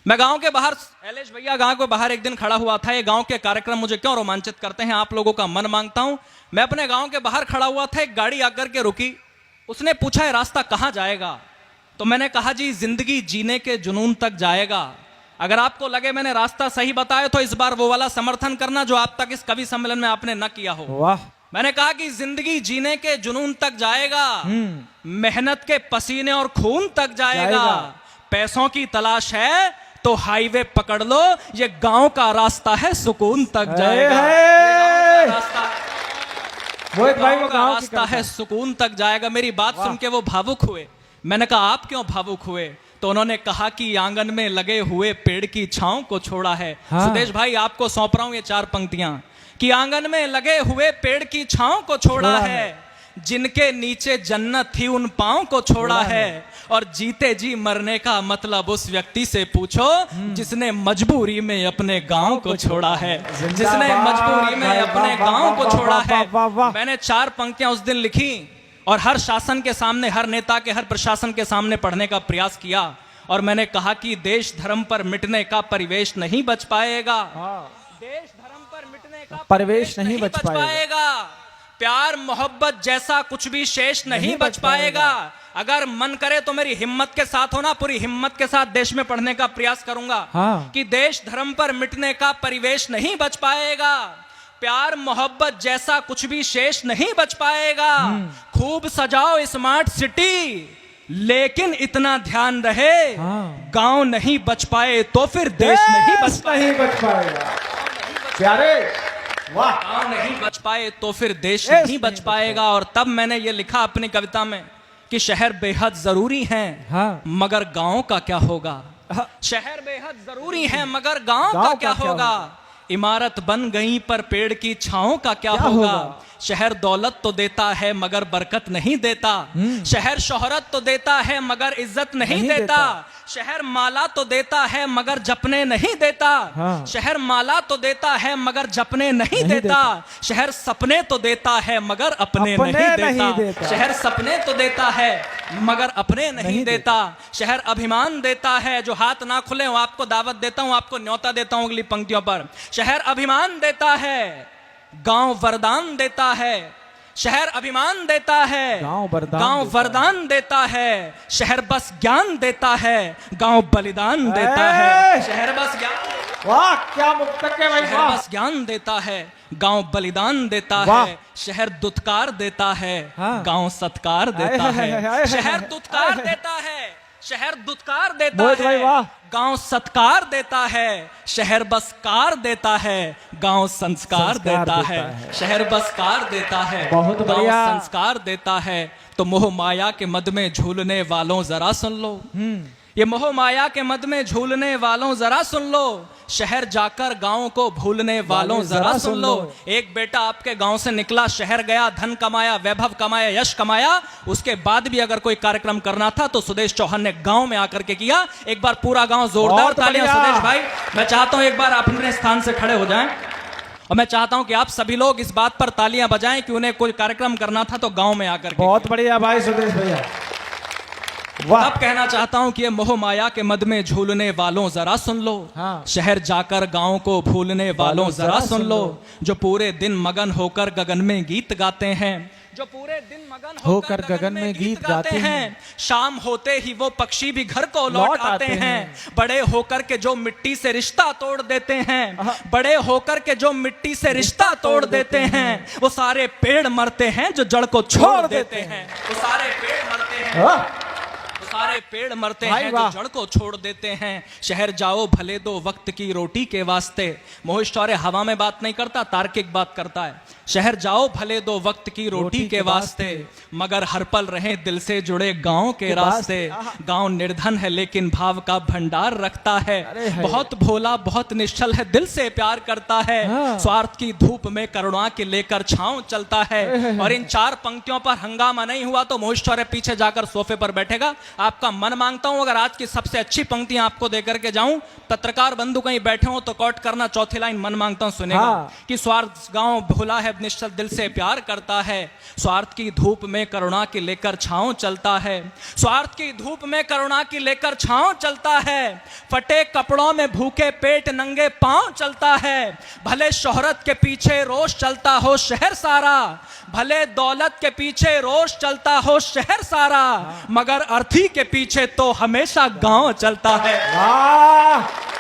मैं गांव के बाहर, एलेश भैया गांव के बाहर एक दिन खड़ा हुआ था। ये गांव के कार्यक्रम मुझे क्यों रोमांचित करते हैं, आप लोगों का मन मांगता हूं। मैं अपने गांव के बाहर खड़ा हुआ था, एक गाड़ी आकर के रुकी। उसने पूछा है रास्ता कहां जाएगा। तो मैंने कहा जी जिंदगी जीने के जुनून तक जाएगा। अगर आपको लगे मैंने रास्ता सही बताया तो इस बार वो वाला समर्थन करना जो आप तक इस कवि सम्मेलन में आपने न किया हो। वाह। मैंने कहा कि जिंदगी जीने के जुनून तक जाएगा, मेहनत के पसीने और खून तक जाएगा। पैसों की तलाश है तो हाईवे पकड़ लो, ये गांव का रास्ता है सुकून तक जाएगा। वो गांव का रास्ता है सुकून तक जाएगा। मेरी बात सुन के वो भावुक हुए। मैंने कहा आप क्यों भावुक हुए। तो उन्होंने कहा कि आंगन में लगे हुए पेड़ की छांव को छोड़ा है। हाँ। सुदेश भाई आपको सौंप रहा हूं ये 4 पंक्तियां कि आंगन में लगे हुए पेड़ की छांव को छोड़ा है, जिनके नीचे जन्नत थी उन पांव को छोड़ा है। और जीते जी मरने का मतलब उस व्यक्ति से पूछो जिसने मजबूरी में अपने गांव को छोड़ा है, जिसने मजबूरी में अपने गांव को छोड़ा है। मैंने 4 पंक्तियां उस दिन लिखी और हर शासन के सामने, हर नेता के, हर प्रशासन के सामने पढ़ने का प्रयास किया। और मैंने कहा कि देश धर्म पर मिटने का परिवेश नहीं बच पाएगा। देश धर्म पर मिटने का परिवेश नहीं बच पाएगा। प्यार मोहब्बत जैसा कुछ भी शेष नहीं बच पाएगा। अगर मन करे तो मेरी हिम्मत के साथ होना, पूरी हिम्मत के साथ देश में पढ़ने का प्रयास करूंगा। हाँ। कि देश धर्म पर मिटने का परिवेश नहीं बच पाएगा। प्यार मोहब्बत जैसा कुछ भी शेष नहीं बच पाएगा। खूब सजाओ स्मार्ट सिटी, लेकिन इतना ध्यान रहे गांव नहीं बच पाए तो फिर देश नहीं बच पाएगा। प्यारे वाह। गांव नहीं बच पाए तो फिर देश नहीं बच पाएगा। और तब मैंने ये लिखा अपनी कविता में कि शहर बेहद जरूरी हैं, मगर गांव का क्या होगा। शहर बेहद जरूरी हैं मगर गांव का क्या होगा। इमारत बन गई पर पेड़ की छांव का क्या होगा। शहर दौलत तो देता है मगर बरकत नहीं देता। शहर शोहरत तो देता है मगर इज्जत नहीं देता। शहर माला तो देता है मगर जपने नहीं देता। हाँ। शहर माला तो देता है मगर जपने नहीं देता। शहर सपने तो देता है मगर अपने नहीं देता। शहर सपने तो देता है मगर अपने नहीं देता। शहर अभिमान देता है, जो हाथ ना खुले वो आपको दावत देता हूं, आपको न्योता देता हूं अगली पंक्तियों पर। शहर अभिमान देता है, गांव वरदान देता है। शहर अभिमान देता है, गांव वरदान देता है। शहर बस ज्ञान देता है, गांव बलिदान देता है। शहर बस ज्ञान, वाह क्या मुक्तक है भाई। शहर बस ज्ञान देता है, गांव बलिदान देता है। शहर दुत्कार देता है, गांव सत्कार देता है। शहर दुत्कार देता है, शहर दुत्कार देता है, गांव सत्कार देता है। शहर बस कार देता है, गांव संस्कार देता है। शहर बस कार देता है, गांव संस्कार देता है। तो मोह माया के मद में झूलने वालों जरा सुन लो, ये मोह माया के मद में झूलने वालों जरा सुन लो। शहर जाकर गांव को भूलने वालों जरा सुन लो। एक बेटा आपके गांव से निकला, शहर गया, धन कमाया, वैभव कमाया, यश कमाया। उसके बाद भी अगर कोई कार्यक्रम करना था तो सुदेश चौहान ने गांव में आकर के किया। एक बार पूरा गांव जोरदार तालियां सुदेश भाई। मैं चाहता हूं एक बार आप अपने स्थान से खड़े हो जाएं और मैं चाहता हूं कि आप सभी लोग इस बात पर तालियां बजाएं कि उन्हें कोई कार्यक्रम करना था तो गांव में आकर। बहुत बढ़िया भाई सुदेश भैया। अब कहना चाहता हूं कि ये मोह माया के मद में झूलने वालों जरा सुन लो। हाँ। शहर जाकर गांव को भूलने वालों जरा सुन लो। जो पूरे दिन मगन होकर गगन में गीत गाते हैं, जो पूरे दिन मगन होकर गगन में गीत गाते हैं। शाम होते ही वो पक्षी भी घर को लौट आते हैं। बड़े होकर के जो मिट्टी से रिश्ता तोड़ देते हैं, बड़े होकर के जो मिट्टी से रिश्ता तोड़ देते हैं, वो सारे पेड़ मरते हैं जो जड़ को छोड़ देते हैं। वो सारे पेड़ मरते हैं, सारे पेड़ मरते हैं जो जड़ को छोड़ देते हैं। शहर जाओ भले दो वक्त की रोटी के वास्ते। मोहिश चौरे हवा में बात नहीं करता, तार्किक बात करता है। शहर जाओ भले दो वक्त की रोटी के वास्ते, मगर हर पल रहे दिल से जुड़े गांव के रास्ते। गांव निर्धन है लेकिन भाव का भंडार रखता है। बहुत भोला बहुत निश्चल है, दिल से प्यार करता है। स्वार्थ की धूप में करुणा के लेकर छांव चलता है। और इन 4 पंक्तियों पर हंगामा नहीं हुआ तो मोहिश चौरे पीछे जाकर सोफे पर बैठेगा। आपका मन मांगता हूं अगर आज की सबसे अच्छी पंक्तियां आपको देकर के जाऊं, पत्रकार बंधु कहीं बैठे हो तो कॉट करना, चौथी लाइन मन मांगता हूं सुनेगा। कि स्वार्थ गांव भोला है निश्चल दिल से प्यार करता है। स्वार्थ की धूप में करुणा की लेकर छांव चलता है। स्वार्थ की धूप में करुणा की लेकर छांव चलता है। फटे कपड़ों में भूखे पेट नंगे पांव चलता है। भले शोहरत के पीछे रोष चलता हो शहर सारा, भले दौलत के पीछे रोष चलता हो शहर सारा, मगर अर्थी के पीछे तो हमेशा गांव चलता है। वाह